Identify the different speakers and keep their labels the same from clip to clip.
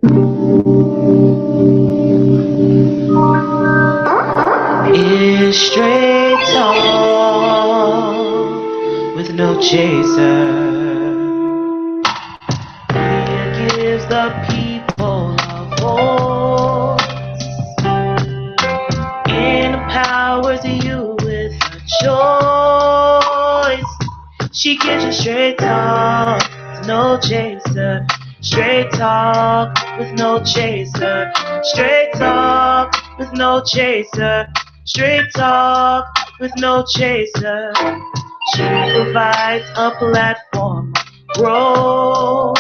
Speaker 1: Is straight talk with no chaser. It gives the people a voice. Empowers you with a choice. She gives you straight talk with no chaser. Straight talk with no chaser. Straight talk with no chaser. Straight talk with no chaser. She provides a platform of growth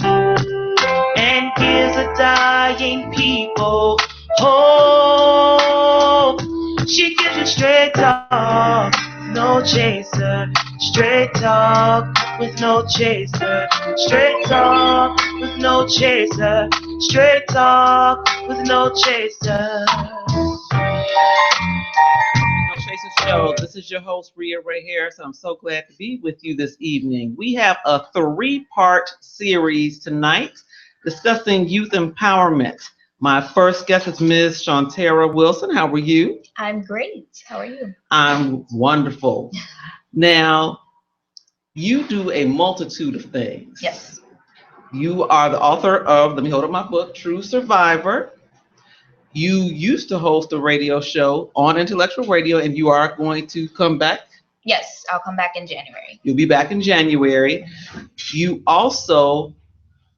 Speaker 1: and gives a dying people hope. She gives you straight talk, no chaser. Straight talk with no chaser. Straight talk with no chaser. Straight talk with no chaser.
Speaker 2: Show. This is your host, Rhea Ray Harris. I'm so glad to be with you this evening. We have a 3-part series tonight discussing youth empowerment. My first guest is Ms. Show-Shauntierra Wilson. How are you?
Speaker 3: I'm great. How are you?
Speaker 2: I'm wonderful. Now, you do a multitude of things.
Speaker 3: Yes.
Speaker 2: You are the author of, let me hold up my book, True Survivor. You used to host a radio show on Intellectual Radio, and you are going to come back?
Speaker 3: Yes, I'll come back in January.
Speaker 2: You'll be back in January. You also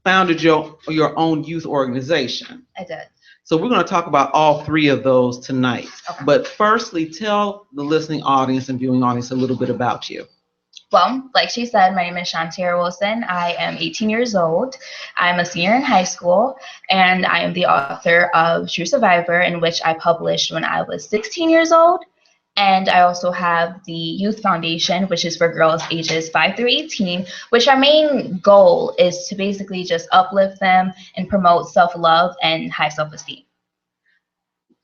Speaker 2: founded your own youth organization.
Speaker 3: I did.
Speaker 2: So we're going to talk about all 3 of those tonight.
Speaker 3: Okay.
Speaker 2: But firstly, tell the listening audience and viewing audience a little bit about you.
Speaker 3: Well, like she said, my name is Show-Shauntierra Wilson. I am 18 years old. I'm a senior in high school, and I am the author of True Survivor, in which I published when I was 16 years old. And I also have the Youth Foundation, which is for girls ages 5 through 18, which our main goal is to basically just uplift them and promote self-love and high self-esteem.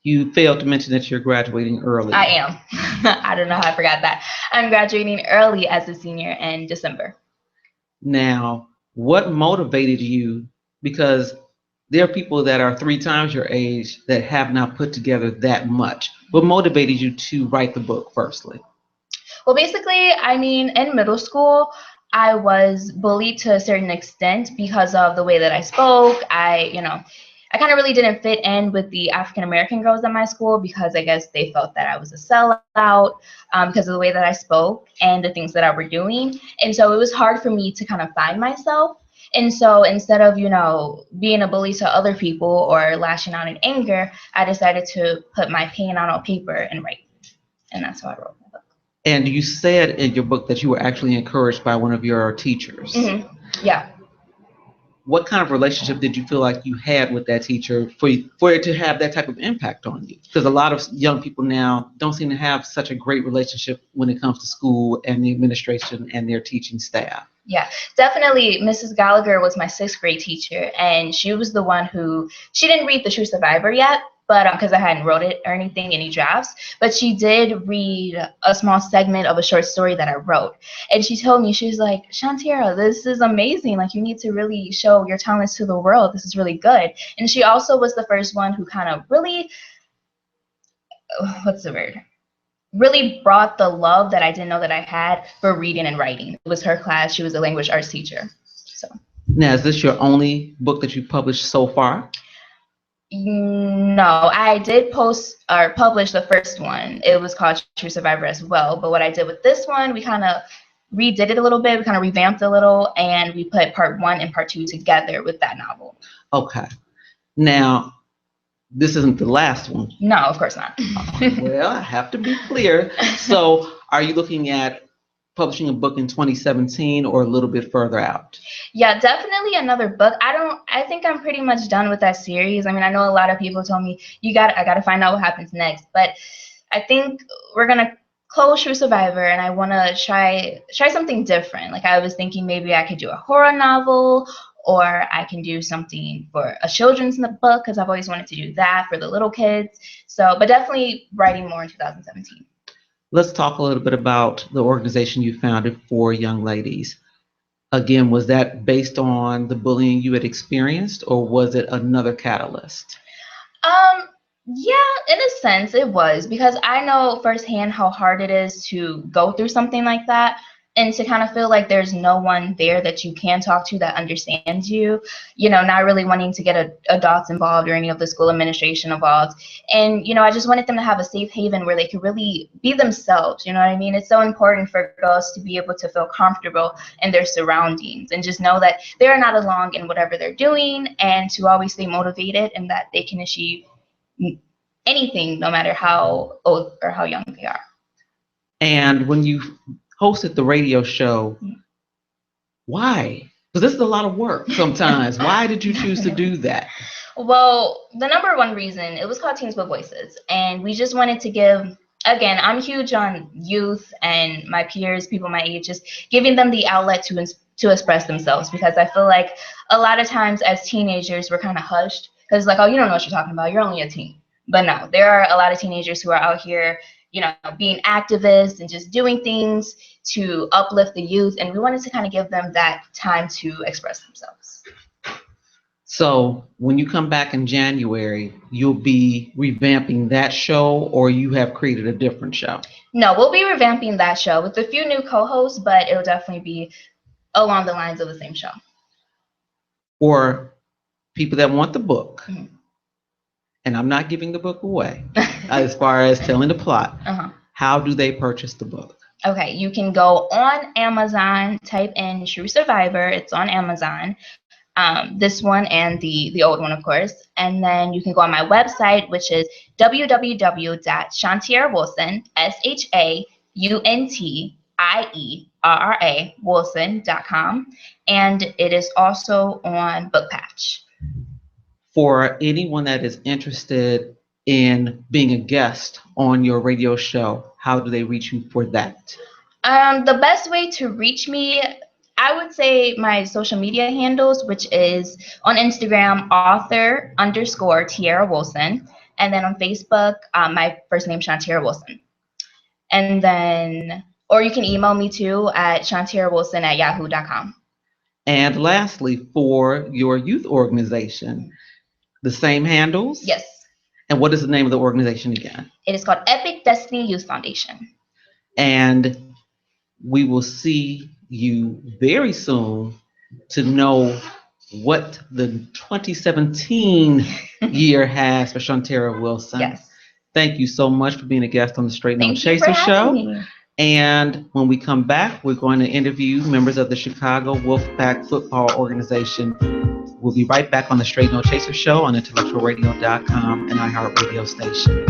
Speaker 2: You failed to mention that you're graduating early.
Speaker 3: I am. I don't know how I forgot that. I'm graduating early as a senior in December.
Speaker 2: Now, what motivated you? Because there are people that are 3 times your age that have not put together that much. What motivated you to write the book, firstly?
Speaker 3: Well, basically, I mean, in middle school, I was bullied to a certain extent because of the way that I spoke. I kind of really didn't fit in with the African American girls at my school because I guess they felt that I was a sellout because of the way that I spoke and the things that I were doing. And so it was hard for me to kind of find myself. And so instead of, being a bully to other people or lashing out in anger, I decided to put my pain out on paper and write. And that's how I wrote my book.
Speaker 2: And you said in your book that you were actually encouraged by one of your teachers.
Speaker 3: Mm-hmm. Yeah.
Speaker 2: What kind of relationship did you feel like you had with that teacher for it to have that type of impact on you? Because a lot of young people now don't seem to have such a great relationship when it comes to school and the administration and their teaching staff.
Speaker 3: Yeah, definitely. Mrs. Gallagher was my 6th grade teacher, and she was the one she didn't read the True Survivor yet, but because I hadn't wrote it or anything, any drafts, but she did read a small segment of a short story that I wrote. And she told me, she was like, Show-Shauntierra, this is amazing. Like, you need to really show your talents to the world. This is really good. And she also was the first one who kind of really, really brought the love that I didn't know that I had for reading and writing. It was her class. She was a language arts teacher. So.
Speaker 2: Now, is this your only book that you've published so far?
Speaker 3: No, I did publish the first one. It was called True Survivor as well. But what I did with this one, we kind of redid it a little bit. We kind of revamped a little, and we put part 1 and part 2 together with that novel.
Speaker 2: Okay. Now, this isn't the last one.
Speaker 3: No, of course not.
Speaker 2: Well, I have to be clear. So are you looking at publishing a book in 2017 or a little bit further out?
Speaker 3: Yeah, definitely another book. I think I'm pretty much done with that series. I mean, I know a lot of people told me I got to find out what happens next, but I think we're going to close True Survivor, and I want to try something different. Like, I was thinking maybe I could do a horror novel, or I can do something for a children's book, because I've always wanted to do that for the little kids. So, but definitely writing more in 2017.
Speaker 2: Let's talk a little bit about the organization you founded for young ladies. Again, was that based on the bullying you had experienced, or was it another catalyst?
Speaker 3: Yeah, in a sense it was, because I know firsthand how hard it is to go through something like that, and to kind of feel like there's no one there that you can talk to that understands you, not really wanting to get adults involved or any of the school administration involved. And, I just wanted them to have a safe haven where they could really be themselves. You know what I mean? It's so important for girls to be able to feel comfortable in their surroundings and just know that they're not alone in whatever they're doing, and to always stay motivated and that they can achieve anything, no matter how old or how young they are.
Speaker 2: And when you hosted the radio show, why? Because this is a lot of work sometimes. Why did you choose to do that?
Speaker 3: Well, the number one reason, it was called Teens with Voices, and we just wanted to give, again, I'm huge on youth and my peers, people my age, just giving them the outlet to express themselves, because I feel like a lot of times as teenagers we're kind of hushed, because like, oh, you don't know what you're talking about, you're only a teen. But no, there are a lot of teenagers who are out here, being activists and just doing things to uplift the youth, and we wanted to kind of give them that time to express themselves.
Speaker 2: So when you come back in January, you'll be revamping that show, or you have created a different show?
Speaker 3: No, we'll be revamping that show with a few new co-hosts, but it'll definitely be along the lines of the same show.
Speaker 2: For people that want the book, and I'm not giving the book away, as far as telling the plot, how do they purchase the book?
Speaker 3: Okay, you can go on Amazon, type in True Survivor. It's on Amazon. This one and the old one, of course. And then you can go on my website, which is www.Shontierra Shountiera Wilson.com. And it is also on Bookpatch.
Speaker 2: For anyone that is interested in being a guest on your radio show, how do they reach you for that?
Speaker 3: The best way to reach me, I would say my social media handles, which is on Instagram, author_Tierra Wilson. And then on Facebook, my first name, Shontierra Wilson. And then, or you can email me too at shontierrawilson@yahoo.com.
Speaker 2: And lastly, for your youth organization, the same handles?
Speaker 3: Yes.
Speaker 2: And what is the name of the organization again?
Speaker 3: It is called Epic Destiny Youth Foundation.
Speaker 2: And we will see you very soon to know what the 2017 year has for Shontierra Wilson.
Speaker 3: Yes.
Speaker 2: Thank you so much for being a guest on the Straight No Chaser show.
Speaker 3: Me.
Speaker 2: And when we come back, we're going to interview members of the Chicago Wolfpack football organization. We'll be right back on the Straight No Chaser show on intellectualradio.com and iHeartRadio station.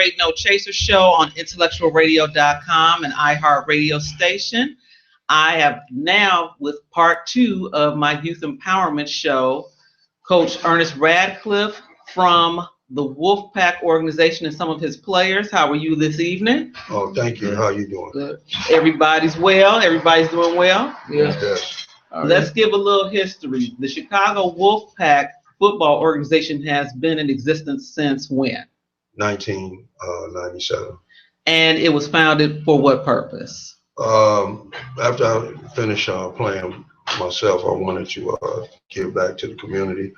Speaker 2: Straight No Chaser Show on intellectualradio.com and iHeartRadio station. I have now, with part 2 of my youth empowerment show, Coach Ernest Radcliffe from the Wolfpack organization and some of his players. How are you this evening?
Speaker 4: Oh, thank you. How are you doing?
Speaker 2: Good. Everybody's well. Everybody's doing well.
Speaker 4: Yes.
Speaker 2: Let's give a little history. The Chicago Wolfpack football organization has been in existence since when?
Speaker 4: 1997.
Speaker 2: And it was founded for what purpose?
Speaker 4: After I finished playing myself, I wanted to give back to the community.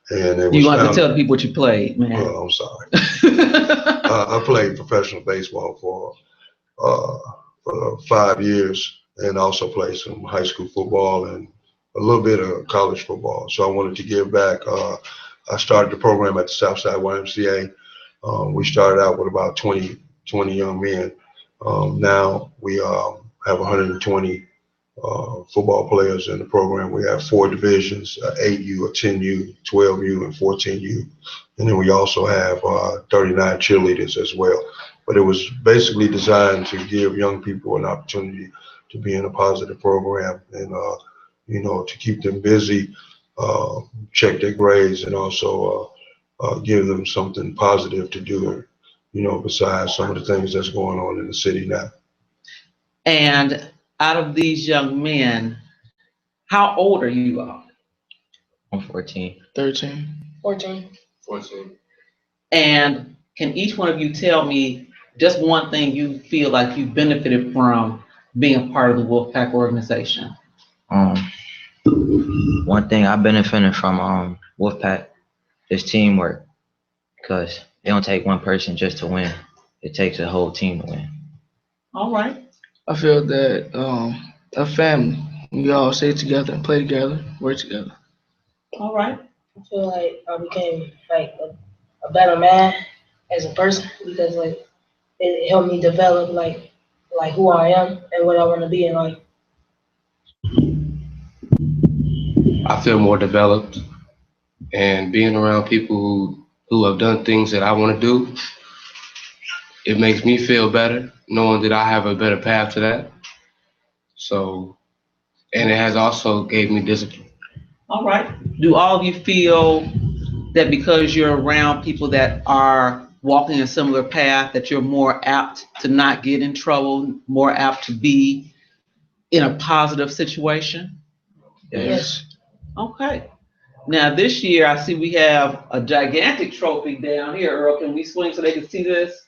Speaker 4: And it was
Speaker 2: you want to tell the people what you played, man.
Speaker 4: Oh, I'm sorry. I played professional baseball for 5 years, and also played some high school football and a little bit of college football. So I wanted to give back. I started the program at the Southside YMCA. We started out with about 20 young men. Now we have 120 football players in the program. We have 4 divisions, 8U, a 10U, 12U, and 14U. And then we also have 39 cheerleaders as well. But it was basically designed to give young people an opportunity to be in a positive program and, to keep them busy, check their grades, and also give them something positive to do, besides some of the things that's going on in the city now.
Speaker 2: And out of these young men, how old are you all?
Speaker 5: I'm 14.
Speaker 6: 13.
Speaker 3: 14.
Speaker 4: 14.
Speaker 2: And can each one of you tell me just one thing you feel like you benefited from being a part of the Wolfpack organization?
Speaker 5: One thing I benefited from Wolfpack is teamwork, because it don't take one person just to win. It takes a whole team to win.
Speaker 2: All right.
Speaker 6: I feel that a family. We all stay together and play together, work together.
Speaker 2: All right.
Speaker 7: I feel like I became like a better man as a person because like it helped me develop like who I am and what I want to be in life.
Speaker 8: I feel more developed, and being around people who have done things that I want to do, it makes me feel better knowing that I have a better path to that. So, and it has also gave me discipline.
Speaker 2: All right. Do all of you feel that because you're around people that are walking a similar path, that you're more apt to not get in trouble, more apt to be in a positive situation?
Speaker 6: Yes.
Speaker 2: Okay. Now this year, I see we have a gigantic trophy down here. Earl, can we swing so they can see this?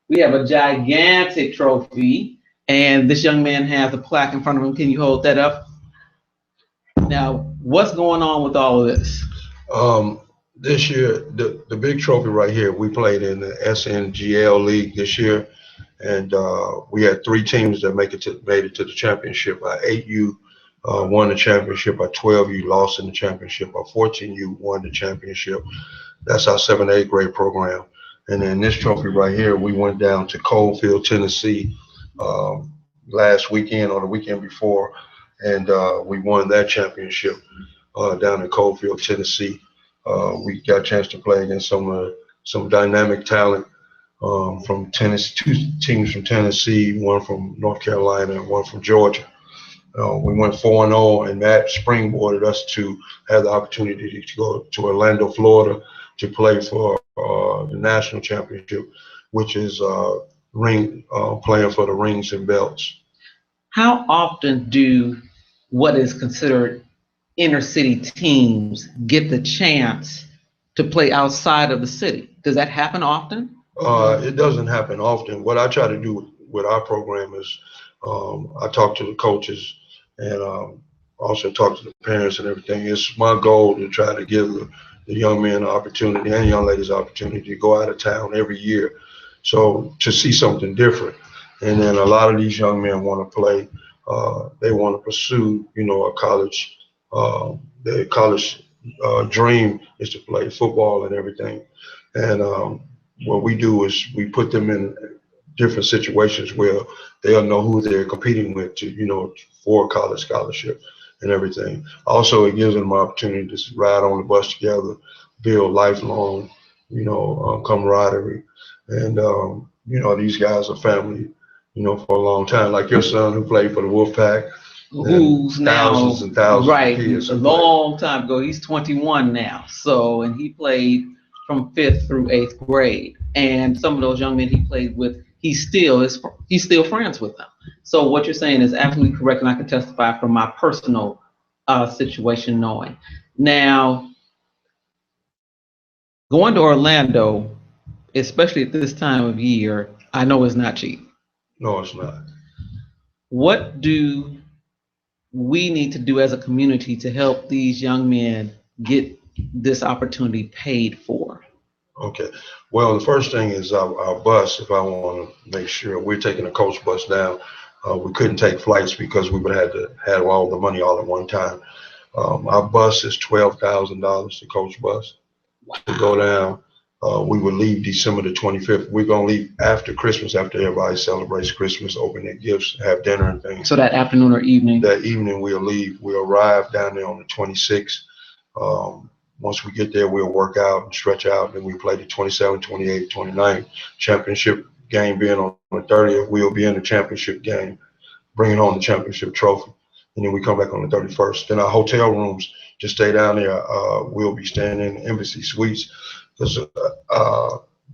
Speaker 2: We have a gigantic trophy, and this young man has a plaque in front of him. Can you hold that up? Now, what's going on with all of this?
Speaker 4: This year, the big trophy right here, we played in the SNGL League this year, and we had 3 teams that made it to the championship. Our 8U won the championship. Our 12U lost in the championship. Our 14U won the championship. That's our 7th and 8th grade program. And then this trophy right here, we went down to Coalfield, Tennessee last weekend or the weekend before, and we won that championship down in Coalfield, Tennessee. We got a chance to play against some dynamic talent from Tennessee, 2 teams from Tennessee, 1 from North Carolina, and 1 from Georgia. We went 4-0, and that springboarded us to have the opportunity to go to Orlando, Florida, to play for the national championship, which is playing for the rings and belts.
Speaker 2: How often do what is considered inner city teams get the chance to play outside of the city? Does that happen often?
Speaker 4: It doesn't happen often. What I try to do with our program is I talk to the coaches and also talk to the parents and everything. It's my goal to try to give the young men an opportunity and young ladies an opportunity to go out of town every year, so to see something different. And then a lot of these young men want to play. They want to pursue, a college. Their college dream is to play football and everything. And what we do is we put them in different situations where they'll know who they're competing with for a college scholarship and everything. Also, it gives them an opportunity to ride on the bus together, build lifelong, camaraderie. And, these guys are family, for a long time. Like your son who played for the Wolfpack.
Speaker 2: Who's now
Speaker 4: thousands and thousands
Speaker 2: right
Speaker 4: of kids
Speaker 2: a long time ago. He's 21 now. So, and he played from 5th through 8th grade. And some of those young men he played with, he's still friends with them. So what you're saying is absolutely correct, and I can testify from my personal situation knowing. Now, going to Orlando, especially at this time of year, I know it's not cheap.
Speaker 4: No, it's not.
Speaker 2: What do we need to do as a community to help these young men get this opportunity paid for?
Speaker 4: Okay. Well, the first thing is our bus. If I want to make sure we're taking a coach bus down, we couldn't take flights because we would have had to have all the money all at one time. Our bus is $12,000, the coach bus, to go down. We will leave December the 25th. We're going to leave after Christmas, after everybody celebrates Christmas, open their gifts, have dinner and things.
Speaker 2: So that afternoon or evening?
Speaker 4: That evening we'll leave. We'll arrive down there on the 26th. Once we get there, we'll work out and stretch out, and we play the 27th, 28th, 29th. Championship game being on the 30th, we'll be in the championship game, bringing home the championship trophy. And then we come back on the 31st. Then our hotel rooms, to stay down there, we'll be staying in Embassy Suites. Because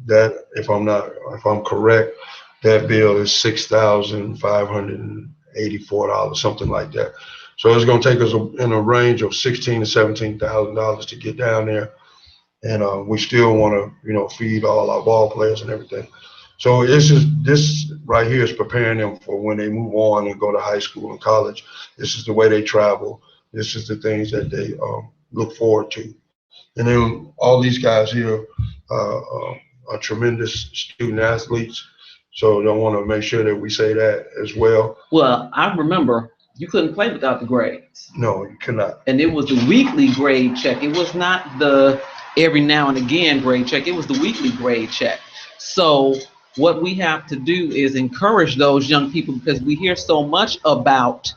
Speaker 4: that, if I'm correct, that bill is $6,584, something like that. So it's going to take us in a range of $16,000 to $17,000 to get down there, and we still want to, feed all our ball players and everything. So this right here is preparing them for when they move on and go to high school and college. This is the way they travel. This is the things that they look forward to. And then all these guys here are tremendous student athletes. So I want to make sure that we say that as well.
Speaker 2: Well, I remember you couldn't play without the grades.
Speaker 4: No, you cannot.
Speaker 2: And it was the weekly grade check. It was not the every now and again grade check. It was the weekly grade check. So what we have to do is encourage those young people, because we hear so much about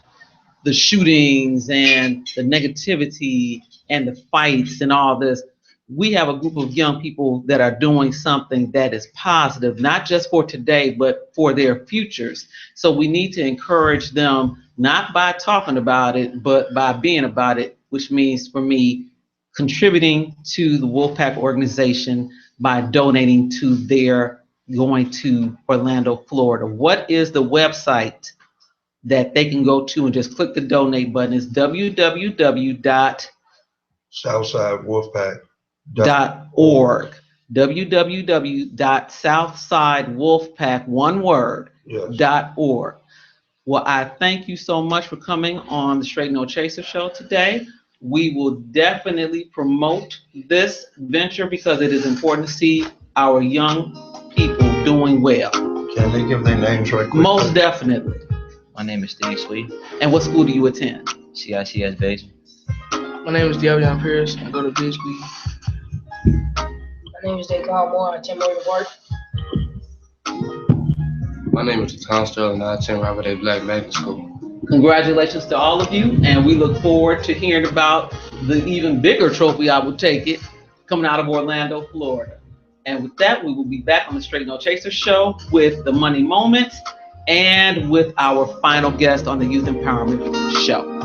Speaker 2: the shootings and the negativity and the fights and all this. We have a group of young people that are doing something that is positive, not just for today, but for their futures. So we need to encourage them, not by talking about it, but by being about it, which means for me, contributing to the Wolfpack organization by donating to their going to Orlando, Florida. What is the website that they can go to and just click the donate button? It's www.southsidewolfpack.org. www.southsidewolfpack, one word, .org. Well, I thank you so much for coming on the Straight No Chaser show today. We will definitely promote this venture because it is important to see our young people doing well.
Speaker 4: Can they give their names right quick?
Speaker 2: Most definitely.
Speaker 5: My name is Steve Sweet.
Speaker 2: And what school do you attend?
Speaker 5: CICS base.
Speaker 6: My name is De'Avion Pierce. I go to Bisbee.
Speaker 7: My name is Daquan Moore. I attend Morgan Park.
Speaker 8: My name is Tom Sterling, and I attend Robert A. Black Magnet School.
Speaker 2: Congratulations to all of you, and we look forward to hearing about the even bigger trophy, I would take it, coming out of Orlando, Florida. And with that, we will be back on the Straight No Chaser show with the Money Moment and with our final guest on the Youth Empowerment Show.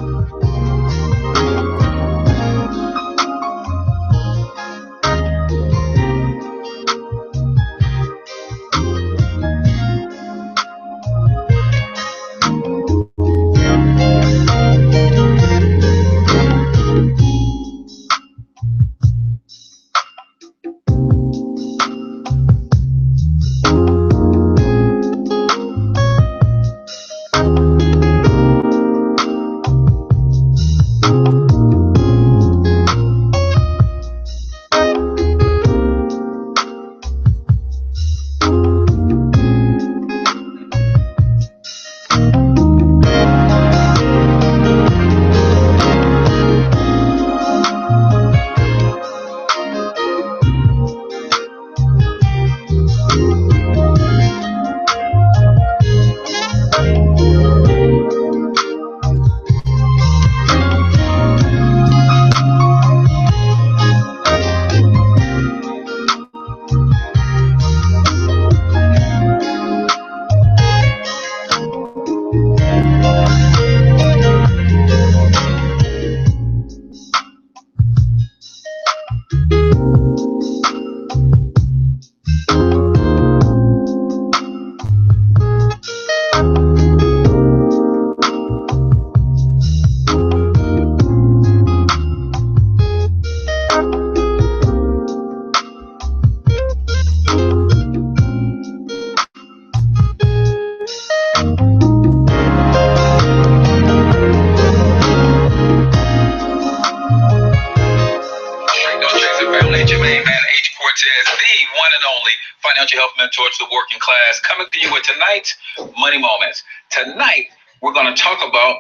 Speaker 9: as the one and only financial health mentor to the working class, coming to you with tonight's Money Moments. Tonight, we're going to talk about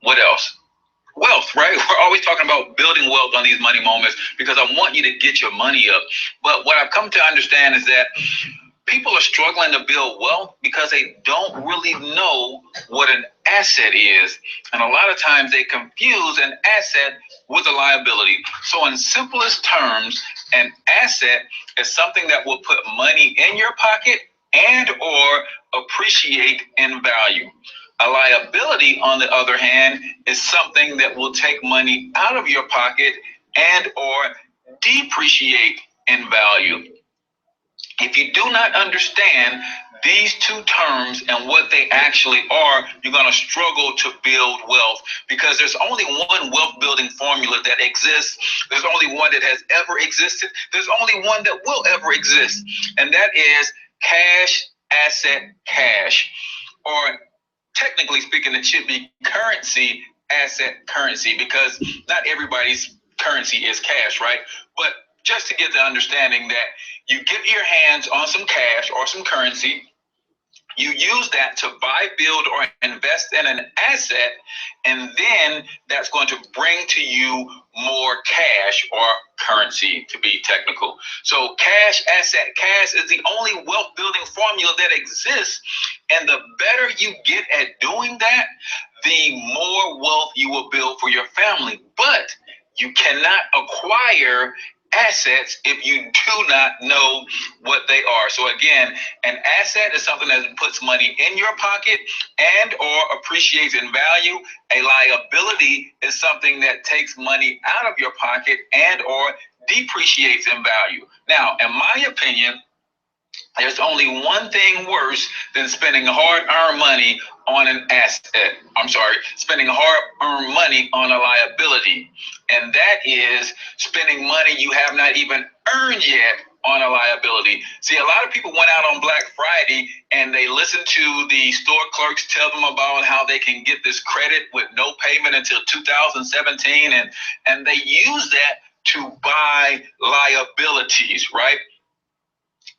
Speaker 9: what else? Wealth, right? We're always talking about building wealth on these money moments because I want you to get your money up. But what I've come to understand is that people are struggling to build wealth because they don't really know what an asset is. And a lot of times they confuse an asset with a liability. So in simplest terms, an asset is something that will put money in your pocket and or appreciate in value. A liability, on the other hand, is something that will take money out of your pocket and or depreciate in value. If you do not understand these two terms and what they actually are, you're going to struggle to build wealth because there's only one wealth building formula that exists. There's only one that has ever existed. There's only one that will ever exist. And that is cash, asset, cash. Or technically speaking, it should be currency, asset, currency, because not everybody's currency is cash, right? But just to get the understanding that you get your hands on some cash or some currency, you use that to buy, build, or invest in an asset, and then that's going to bring to you more cash or currency, to be technical. So cash, asset, cash is the only wealth building formula that exists. And the better you get at doing that, the more wealth you will build for your family. But you cannot acquire assets if you do not know what they are. So again, an asset is something that puts money in your pocket and or appreciates in value. A liability is something that takes money out of your pocket and or depreciates in value. Now, in my opinion, there's only one thing worse than spending hard-earned money on an asset. Spending hard-earned money on a liability. And that is spending money you have not even earned yet on a liability. See, a lot of people went out on Black Friday and they listened to the store clerks tell them about how they can get this credit with no payment until 2017. And they use that to buy liabilities, right?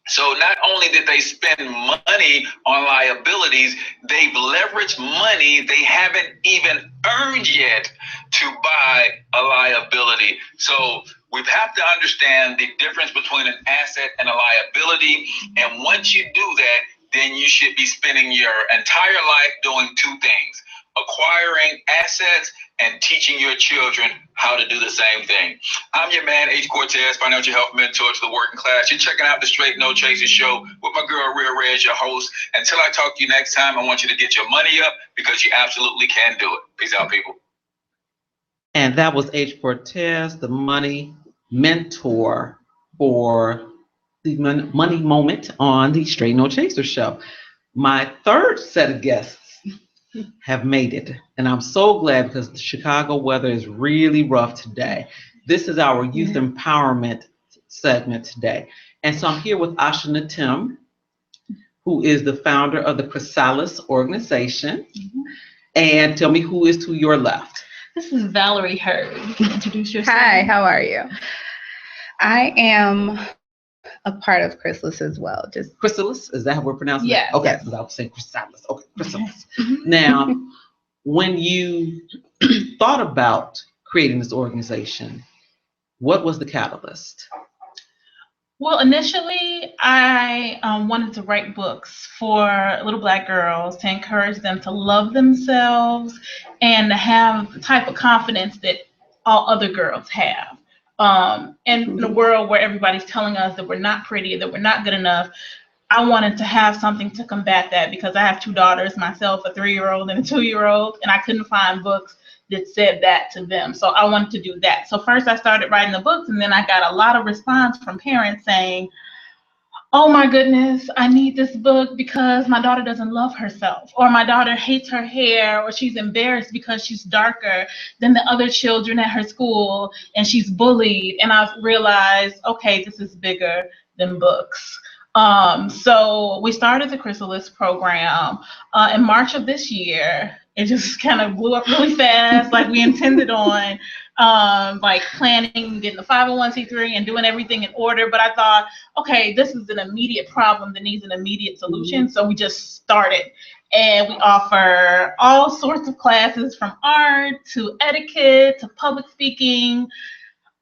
Speaker 9: So not only did they spend money on liabilities, they've leveraged money they haven't even earned yet to buy a liability. So we have to understand the difference between an asset and a liability. And once you do that, then you should be spending your entire life doing two things: acquiring assets and teaching your children how to do the same thing. I'm your man, H. Cortez, financial health mentor to the working class. You're checking out the Straight No Chaser Show with my girl, Rhea Ray, as your host. Until I talk to you next time, I want you to get your money up because you absolutely can do it. Peace out, people.
Speaker 2: And that was H. Cortez, the money mentor for the money moment on the Straight No Chaser Show. My third set of guests have made it, and I'm so glad because the Chicago weather is really rough today. This is our youth empowerment segment today, and so I'm here with Asha Natim, who is the founder of the Chrysalis organization. And tell me who is to your left.
Speaker 10: This is Valerie Hurd. You can introduce yourself.
Speaker 11: Hi, how are you? I am a part of Chrysalis as well. Just
Speaker 2: Chrysalis, is that how we're pronouncing
Speaker 11: it?
Speaker 2: Okay,
Speaker 11: yes.
Speaker 2: I was saying Chrysalis. Okay, Chrysalis. Now, when you thought about creating this organization, what was the catalyst?
Speaker 10: Well, initially, I wanted to write books for little Black girls to encourage them to love themselves and to have the type of confidence that all other girls have. And in a world where everybody's telling us that we're not pretty, that we're not good enough, I wanted to have something to combat that because I have two daughters myself, a 3-year-old and a 2-year-old, and I couldn't find books that said that to them. So I wanted to do that. So first I started writing the books, and then I got a lot of response from parents saying, oh my goodness, I need this book because my daughter doesn't love herself, or my daughter hates her hair, or she's embarrassed because she's darker than the other children at her school and she's bullied. And I realized, okay, this is bigger than books. So we started the Chrysalis program in March of this year. it just kind of blew up really fast, like we intended on, like planning, getting the 501c3 and doing everything in order. But I thought, okay, this is an immediate problem that needs an immediate solution. So we just started. And we offer all sorts of classes from art to etiquette to public speaking.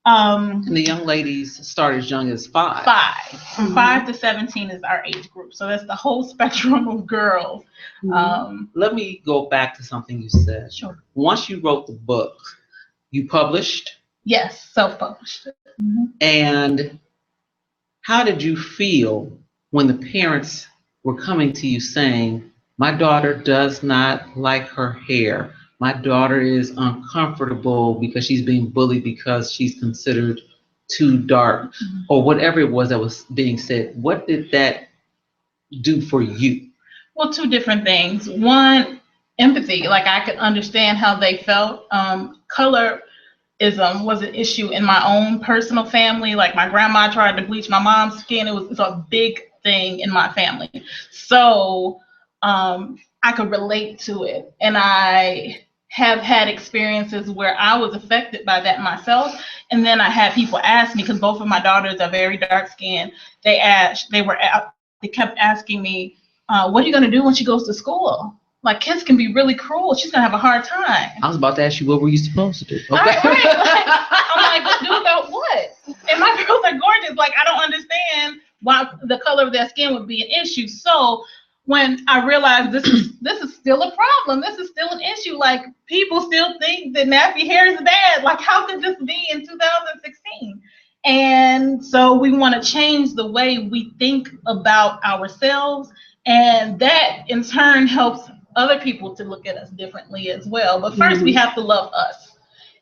Speaker 2: And the young ladies start as young as 5.
Speaker 10: 5. From 5 to 17 is our age group. So that's the whole spectrum of girls.
Speaker 2: Let me go back to something you said.
Speaker 10: Sure.
Speaker 2: Once you wrote the book, you published?
Speaker 10: Yes, self-published.
Speaker 2: And how did you feel when the parents were coming to you saying, my daughter does not like her hair. My daughter is uncomfortable because she's being bullied because she's considered too dark, or whatever it was that was being said. What did that do for you?
Speaker 10: Well, 2 different things. One, empathy. Like I could understand how they felt. Colorism was an issue in my own personal family. Like my grandma tried to bleach my mom's skin. It's a big thing in my family. So I could relate to it. And I have had experiences where I was affected by that myself. And then I had people ask me, because both of my daughters are very dark skinned. They kept asking me, what are you going to do when she goes to school? Like, kids can be really cruel. She's going to have a hard time.
Speaker 2: I was about to ask you, what were you supposed to do? Okay.
Speaker 10: Right. I'm like, do about what? And my girls are gorgeous. Like, I don't understand why the color of their skin would be an issue. So when I realized this is still a problem, this is still an issue. Like, people still think that nappy hair is bad. Like, how could this be in 2016? And so we want to change the way we think about ourselves, and that in turn helps other people to look at us differently as well. But first we have to love us,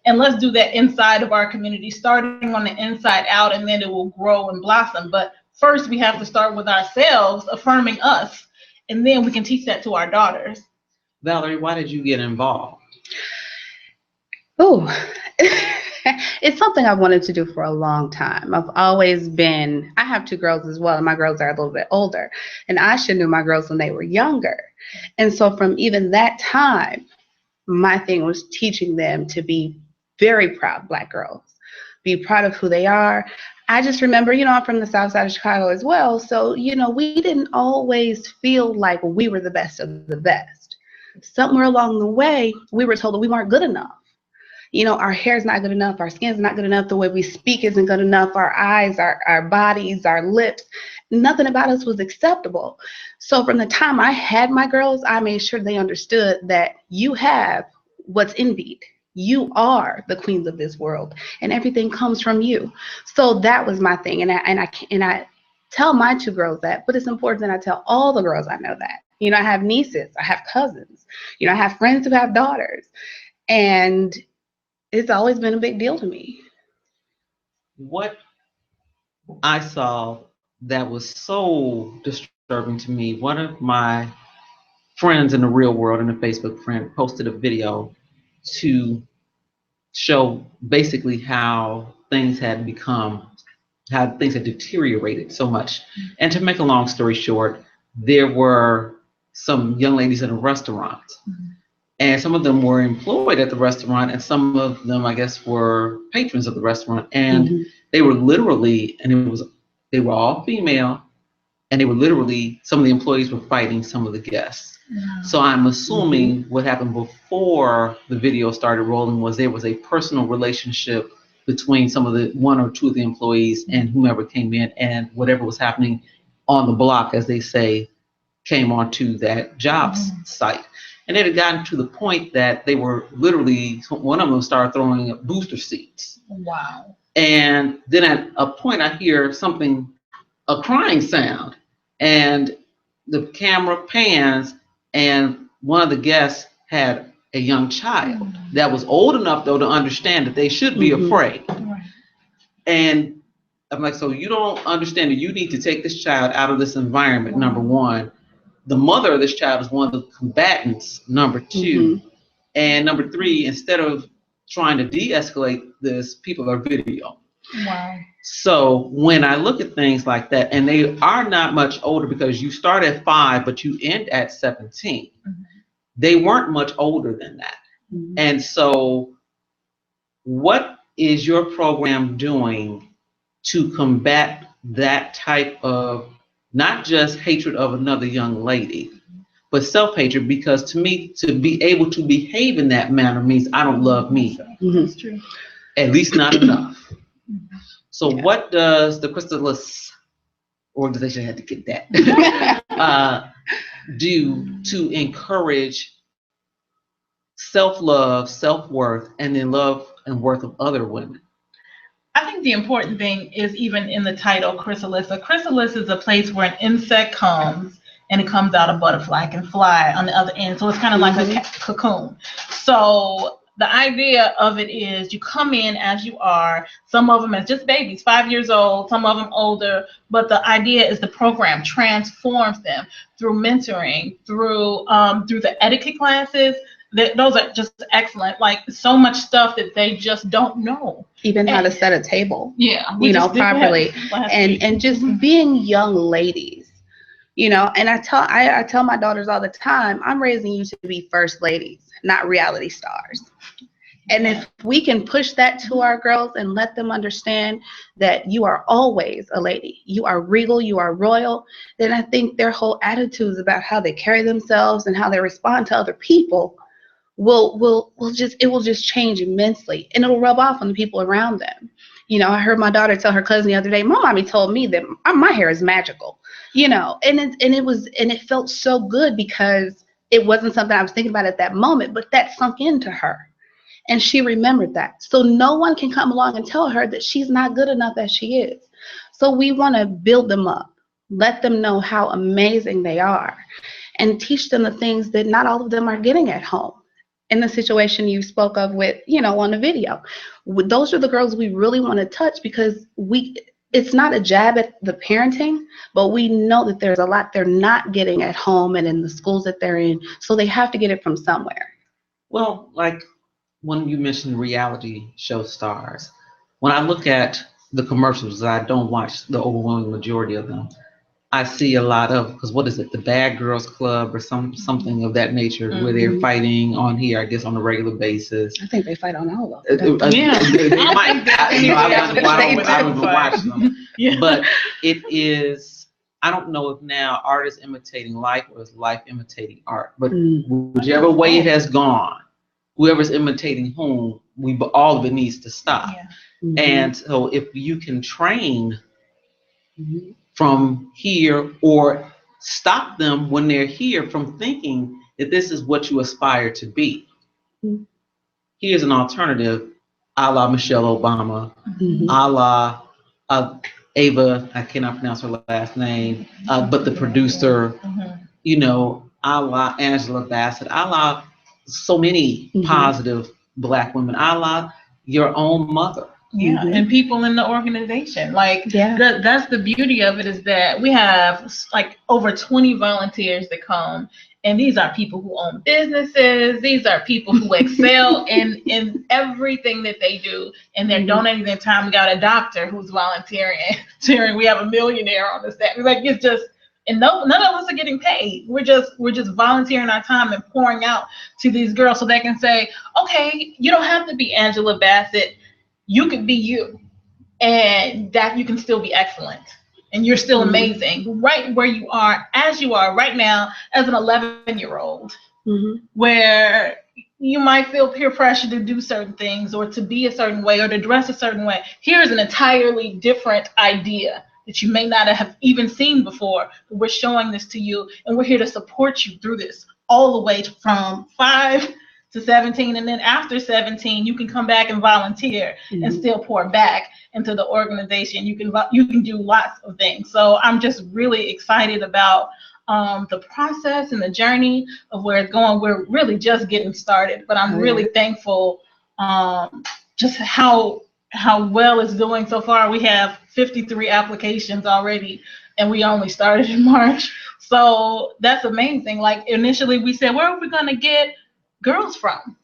Speaker 10: and let's do that inside of our community, starting on the inside out, and then it will grow and blossom. But first we have to start with ourselves, affirming us, and then we can teach that to our daughters.
Speaker 2: Valerie, why did you get involved?
Speaker 11: Oh, it's something I've wanted to do for a long time. I've always been, I have 2 girls as well, and my girls are a little bit older. And I should knew my girls when they were younger. And so from even that time, my thing was teaching them to be very proud Black girls, be proud of who they are. I just remember, I'm from the South Side of Chicago as well. So, we didn't always feel like we were the best of the best. Somewhere along the way, we were told that we weren't good enough. Our hair's not good enough, our skin's not good enough, the way we speak isn't good enough, our eyes, our bodies, our lips, nothing about us was acceptable. So from the time I had my girls, I made sure they understood that you have what's envied. You are the queens of this world, and everything comes from you. So that was my thing, and I tell my 2 girls that, but it's important that I tell all the girls I know that. I have nieces, I have cousins, I have friends who have daughters, and it's always been a big deal to me.
Speaker 2: What I saw that was so disturbing to me, one of my friends in the real world, and a Facebook friend, posted a video to show basically how things had deteriorated so much. And to make a long story short, there were some young ladies in a restaurant. And some of them were employed at the restaurant, and some of them, I guess, were patrons of the restaurant. And they were literally, they were all female, and they were literally, some of the employees were fighting some of the guests. So I'm assuming what happened before the video started rolling was there was a personal relationship between some of the 1 or 2 of the employees and whomever came in, and whatever was happening on the block, as they say, came onto that job site. And it had gotten to the point that they were literally, one of them started throwing up booster seats.
Speaker 10: Wow.
Speaker 2: And then at a point I hear a crying sound, and the camera pans, and one of the guests had a young child that was old enough, though, to understand that they should be afraid. And I'm like, so you don't understand that you need to take this child out of this environment, number 1. The mother of this child is one of the combatants, number 2. And number 3, instead of trying to de-escalate this, people are video.
Speaker 10: Wow.
Speaker 2: So when I look at things like that, and they are not much older, because you start at 5, but you end at 17. they weren't much older than that.
Speaker 11: Mhm.
Speaker 2: And so what is your program doing to combat that type of not just hatred of another young lady, but self-hatred? Because to me, to be able to behave in that manner means I don't love me.
Speaker 10: That's true.
Speaker 2: At least not enough. So
Speaker 11: Yeah.
Speaker 2: what does the Chrysalis organization, had to get that, do to encourage self-love, self-worth, and then love and worth of other women?
Speaker 10: I think the important thing is even in the title, Chrysalis. A chrysalis is a place where an insect comes and it comes out a butterfly, can fly on the other end. So it's kind of like a cocoon. So the idea of it is you come in as you are, some of them as just babies, 5 years old, some of them older, but the idea is the program transforms them through mentoring, through the etiquette classes. Those are just excellent. Like so much stuff that they just don't know.
Speaker 11: Even how to set a table.
Speaker 10: Yeah,
Speaker 11: properly, and just being young ladies. And I tell my daughters all the time, I'm raising you to be first ladies, not reality stars. And if we can push that to our girls and let them understand that you are always a lady, you are regal, you are royal, then I think their whole attitudes about how they carry themselves and how they respond to other people will just change immensely, and it'll rub off on the people around them. I heard my daughter tell her cousin the other day, my mommy told me that my hair is magical, and it felt so good because it wasn't something I was thinking about at that moment, but that sunk into her. And she remembered that. So no one can come along and tell her that she's not good enough as she is. So we want to build them up, let them know how amazing they are, and teach them the things that not all of them are getting at home. In the situation you spoke of with, on the video, those are the girls we really want to touch, because it's not a jab at the parenting, but we know that there's a lot they're not getting at home and in the schools that they're in. So they have to get it from somewhere.
Speaker 2: Well, like when you mentioned reality show stars, when I look at the commercials, I don't watch the overwhelming majority of them. I see a lot of, because what is it, the Bad Girls Club or something of that nature, where they're fighting on here, I guess, on a regular basis.
Speaker 11: I think they fight on all of them.
Speaker 10: Yeah.
Speaker 2: They might. I don't even
Speaker 10: Fight.
Speaker 2: watch them.
Speaker 10: Yeah.
Speaker 2: But it is, I don't know if now art is imitating life or is life imitating art. But whichever way it has gone, whoever's imitating whom, all of it needs to stop.
Speaker 10: Yeah.
Speaker 2: And so if you can train from here, or stop them when they're here from thinking that this is what you aspire to be. Here's an alternative, a la Michelle Obama, a la Ava, I cannot pronounce her last name, but the producer, a la Angela Bassett, a la so many positive Black women, a la your own mother.
Speaker 10: Yeah, and people in the organization. That's the beauty of it, is that we have like over 20 volunteers that come, and these are people who own businesses. These are people who excel in everything that they do, and they're donating their time. We got a doctor who's volunteering. We have a millionaire on the staff. It's just, and none of us are getting paid. We're just volunteering our time and pouring out to these girls so they can say, okay, you don't have to be Angela Bassett. You could be you, and that you can still be excellent, and you're still amazing right where you are, as you are right now, as an 11-year-old, where you might feel peer pressure to do certain things or to be a certain way or to dress a certain way. Here's an entirely different idea that you may not have even seen before. We're showing this to you, and we're here to support you through this all the way from 5 to 17, and then after 17 you can come back and volunteer and still pour back into the organization. You can do lots of things. So I'm just really excited about the process and the journey of where it's going. We're really just getting started, but I'm really thankful just how well it's doing so far. We have 53 applications already, and we only started in March. So that's amazing. Like initially we said, where are we going to get girls from?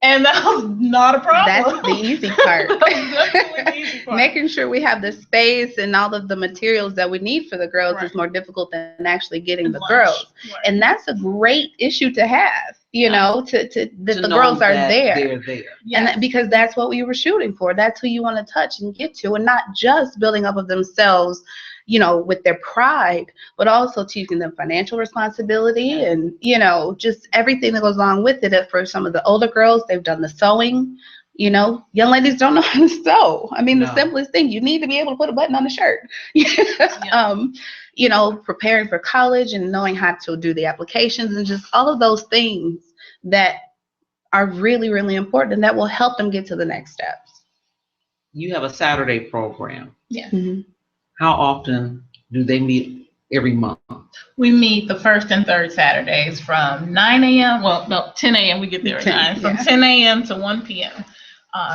Speaker 10: And that was not a problem.
Speaker 11: That's the easy part.
Speaker 10: Definitely the easy part.
Speaker 11: Making sure we have the space and all of the materials that we need for the girls
Speaker 10: Right.
Speaker 11: is more difficult than actually getting
Speaker 10: And
Speaker 11: the
Speaker 10: lunch.
Speaker 11: girls.
Speaker 10: Right.
Speaker 11: And that's a great issue to have, you know, that the
Speaker 2: know
Speaker 11: girls are
Speaker 2: that
Speaker 11: there.
Speaker 2: They're there.
Speaker 11: And that, because that's what we were shooting for. That's who you want to touch and get to, and not just building up of themselves, you know, with their pride, but also teaching them financial responsibility and, you know, just everything that goes along with it. For some of the older girls, they've done the sewing. You know, young ladies don't know how to sew. I mean, the simplest thing, you need to be able to put a button on a shirt. You know, preparing for college and knowing how to do the applications and just all of those things that are really, really important and that will help them get to the next steps.
Speaker 2: You have a Saturday program.
Speaker 10: Yeah.
Speaker 11: Mm-hmm.
Speaker 2: How often do they meet every month?
Speaker 10: We meet the first and third Saturdays from 9 a.m. Well, no, 10 a.m. We get there at 9. From 10 a.m. to 1 p.m.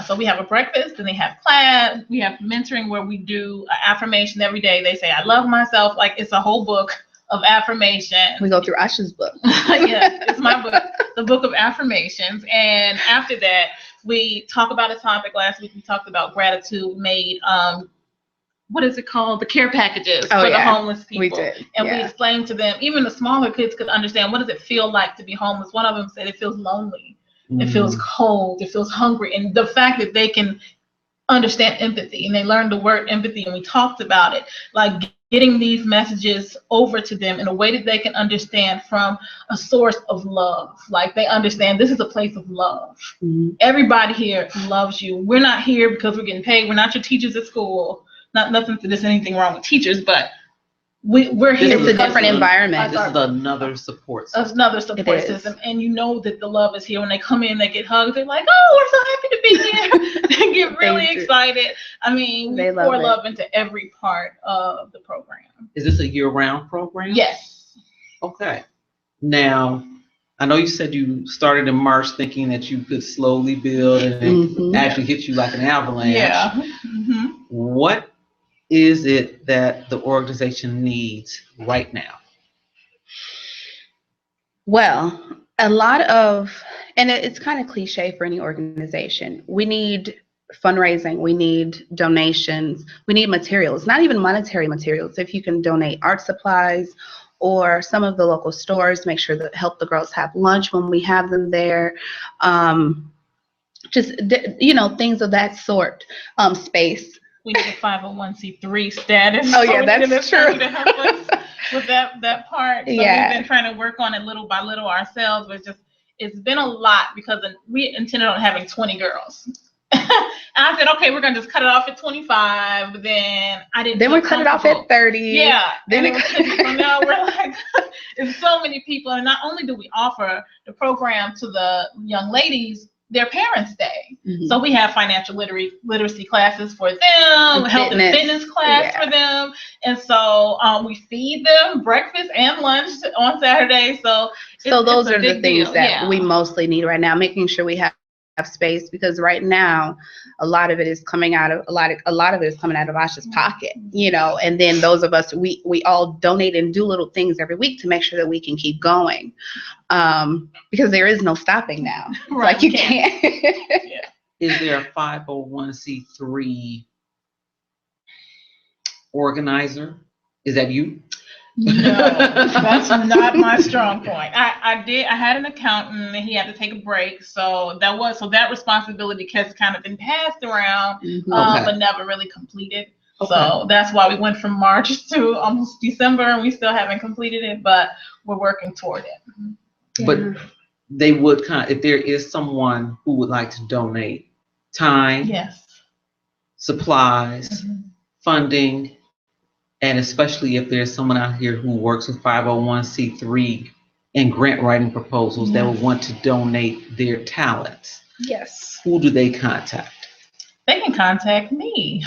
Speaker 10: So we have a breakfast, and they have class. We have mentoring where we do an affirmation every day. They say, I love myself. Like, it's a whole book of affirmation.
Speaker 11: We go through Asha's book.
Speaker 10: Yeah, it's my book, the book of affirmations. And after that, we talk about a topic. Last week we talked about gratitude made what is it called? The care packages for the homeless people.
Speaker 11: We did.
Speaker 10: And we explained to them, even the smaller kids could understand, what does it feel like to be homeless? One of them said it feels lonely. It feels cold. It feels hungry. And the fact that they can understand empathy, and they learned the word empathy, and we talked about it, like getting these messages over to them in a way that they can understand from a source of love. Like, they understand this is a place of love. Mm-hmm. Everybody here loves you. We're not here because we're getting paid. We're not your teachers at school. Nothing to this, anything wrong with teachers, but we're here.
Speaker 11: It's a different environment.
Speaker 2: This is another support system.
Speaker 10: Another support system. And you know that the love is here. When they come in, they get hugs. They're like, oh, we're so happy to be here. They get really excited. I mean, we pour love into every part of the program.
Speaker 2: Is this a year-round program?
Speaker 10: Yes.
Speaker 2: Okay. Now, I know you said you started in March thinking that you could slowly build and it actually hit you like an avalanche.
Speaker 10: Yeah. Mm-hmm.
Speaker 2: What is it that the organization needs right now?
Speaker 11: Well, a lot of, and it's kind of cliche for any organization, we need fundraising, we need donations, we need materials, not even monetary materials. If you can donate art supplies or some of the local stores, make sure that help the girls have lunch when we have them there. Just, you know, things of that sort. Space.
Speaker 10: We need a 501c3 status.
Speaker 11: Oh, yeah, that's true.
Speaker 10: To help us with that part. So we've been trying to work on it little by little ourselves, but it's been a lot because we intended on having 20 girls. And I said, okay, we're gonna just cut it off at 25, but then I didn't.
Speaker 11: Then we cut it off at 30.
Speaker 10: Yeah.
Speaker 11: Then
Speaker 10: so now we're like, it's so many people, and not only do we offer the program to the young ladies, their parents stay. Mm-hmm. So we have financial literacy classes for them, health and fitness class for them, and so we feed them breakfast and lunch on Saturday. So
Speaker 11: those are the things that we mostly need right now, making sure we have space, because right now a lot of it is coming out of Asha's pocket, you know, and then those of us, we all donate and do little things every week to make sure that we can keep going, because there is no stopping now.
Speaker 10: Right,
Speaker 11: like you can't.
Speaker 2: Is there a 501c3 organizer? Is that you?
Speaker 10: No, that's not my strong point. I had an accountant and he had to take a break, so that responsibility has kind of been passed around, but never really completed. Okay. So that's why we went from March to almost December, and we still haven't completed it, but we're working toward it.
Speaker 2: But they would if there is someone who would like to donate time, supplies, funding. And especially if there's someone out here who works with 501c3 and grant writing proposals that would want to donate their talents.
Speaker 10: Yes.
Speaker 2: Who do they contact?
Speaker 10: They can contact me.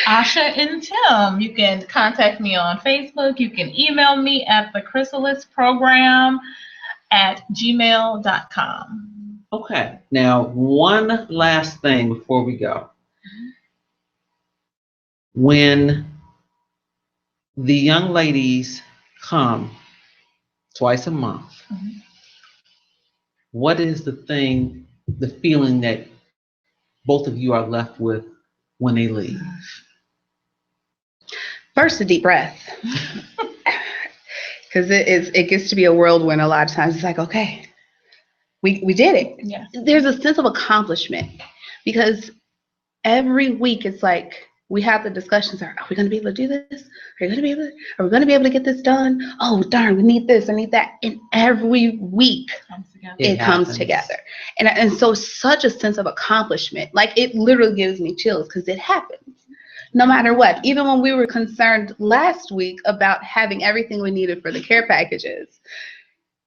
Speaker 10: Asha and Tim. You can contact me on Facebook. You can email me at the Chrysalis program at gmail.com.
Speaker 2: Okay. Now, one last thing before we go. When the young ladies come twice a month, what is the feeling that both of you are left with when they leave?
Speaker 11: First, a deep breath. Because it gets to be a whirlwind a lot of times. It's like, okay, we did it.
Speaker 10: Yes.
Speaker 11: There's a sense of accomplishment because every week it's like we have the discussions. Are we going to be able to do this? Are we going to be able to get this done? Oh, darn, we need this, I need that. And every week it comes together. And so such a sense of accomplishment. Like it literally gives me chills because it happens. No matter what, even when we were concerned last week about having everything we needed for the care packages,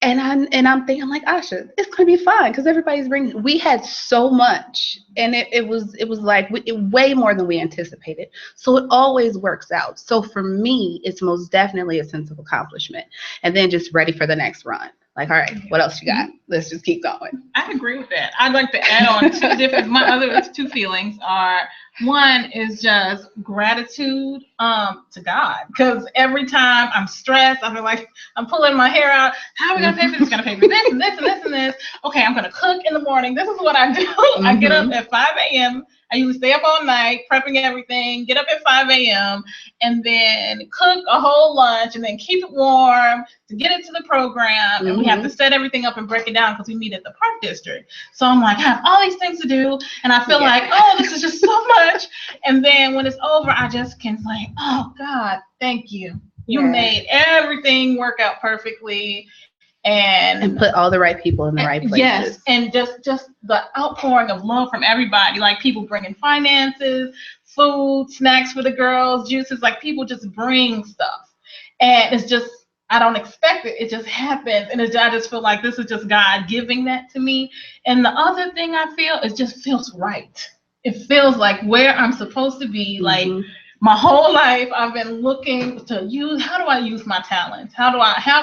Speaker 11: and I'm thinking like, Asha, it's gonna be fine because everybody's bringing. We had so much, and it was like way more than we anticipated. So it always works out. So for me, it's most definitely a sense of accomplishment, and then just ready for the next run. Like, all right, what else you got? Let's just keep going.
Speaker 10: I agree with that. I'd like to add on two different. My other two feelings are, one is just gratitude to God, because every time I'm stressed, I feel like I'm pulling my hair out. How are we gonna pay for this? Gonna pay for this and this and this and this. Okay, I'm gonna cook in the morning. This is what I do. I get up at 5 a.m. I usually stay up all night prepping everything. Get up at 5 a.m. and then cook a whole lunch and then keep it warm to get it to the program. And we have to set everything up and break it down because we meet at the park district. So I'm like, I have all these things to do, and I feel like, oh, this is just so much. And then when it's over, I just can say, oh God, thank you. You made everything work out perfectly. And
Speaker 11: put all the right people in the right places.
Speaker 10: Yes, and just the outpouring of love from everybody, like people bringing finances, food, snacks for the girls, juices, like people just bring stuff. And it's just, I don't expect it. It just happens. And I just feel like this is just God giving that to me. And the other thing I feel, it just feels right. It feels like where I'm supposed to be. Like my whole life, I've been looking to use, how do I use my talents? How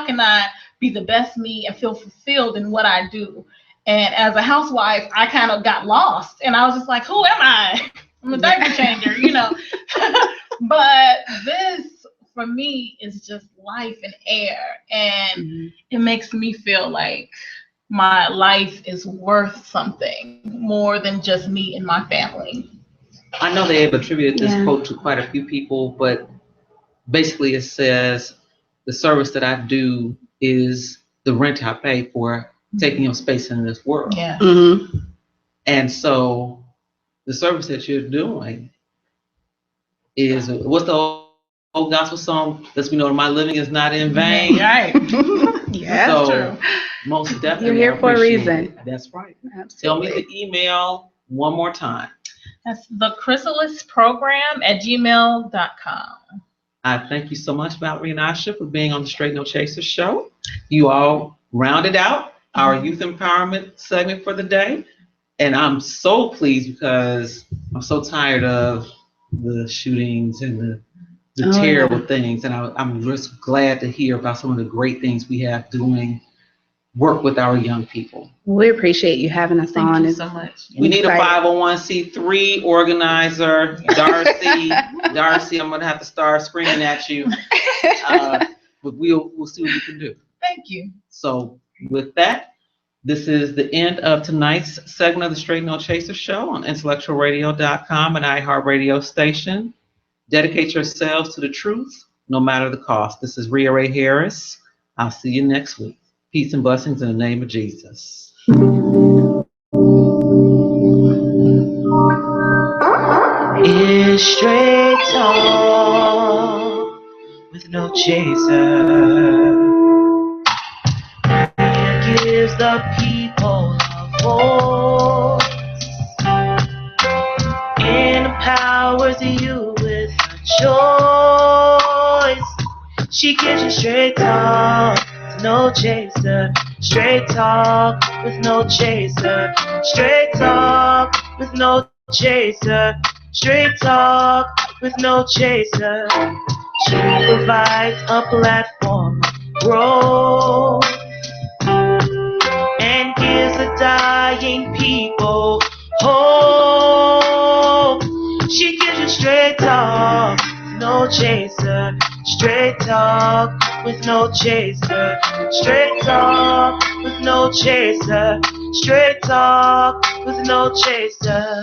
Speaker 10: can I be the best me and feel fulfilled in what I do? And as a housewife, I kind of got lost, and I was just like, who am I? I'm a diaper changer, you know. But this, for me, is just life and air, and it makes me feel like my life is worth something more than just me and my family.
Speaker 2: I know they have attributed this quote to quite a few people, but basically it says the service that I do is the rent I pay for taking up space in this world.
Speaker 10: Yeah.
Speaker 2: And so the service that you're doing is, what's the old gospel song? Lets me know my living is not in vain.
Speaker 10: Right.
Speaker 11: Yeah,
Speaker 2: so
Speaker 11: that's true.
Speaker 2: Most definitely.
Speaker 11: You're here for a reason.
Speaker 2: It. That's right.
Speaker 11: Absolutely.
Speaker 2: Tell me the email one more time.
Speaker 10: That's the Chrysalis program at gmail.com.
Speaker 2: I thank you so much, Valerie and Asha, for being on the Straight No Chaser show. You all rounded out our youth empowerment segment for the day. And I'm so pleased because I'm so tired of the shootings and the terrible things. And I'm just glad to hear about some of the great things we have doing work with our young people.
Speaker 11: We appreciate you having us on.
Speaker 10: Thank you so much.
Speaker 2: We need a 501c3 organizer. Darcy, I'm going to have to start screaming at you. But we'll see what we can do.
Speaker 10: Thank you.
Speaker 2: So with that, this is the end of tonight's segment of the Straight No Chaser show on intellectualradio.com and iHeartRadio station. Dedicate yourselves to the truth, no matter the cost. This is Rhea Ray Harris. I'll see you next week. Peace and blessings in the name of Jesus.
Speaker 1: It's straight talk with no chaser. It gives the people a voice. Empowers you with a choice. She gives you straight talk. No chaser, straight talk with no chaser, straight talk with no chaser, straight talk with no chaser. She provides a platform of growth and gives the dying people hope. She gives you straight talk, no chaser, straight talk with no chaser. Straight talk with no chaser. Straight talk with no chaser.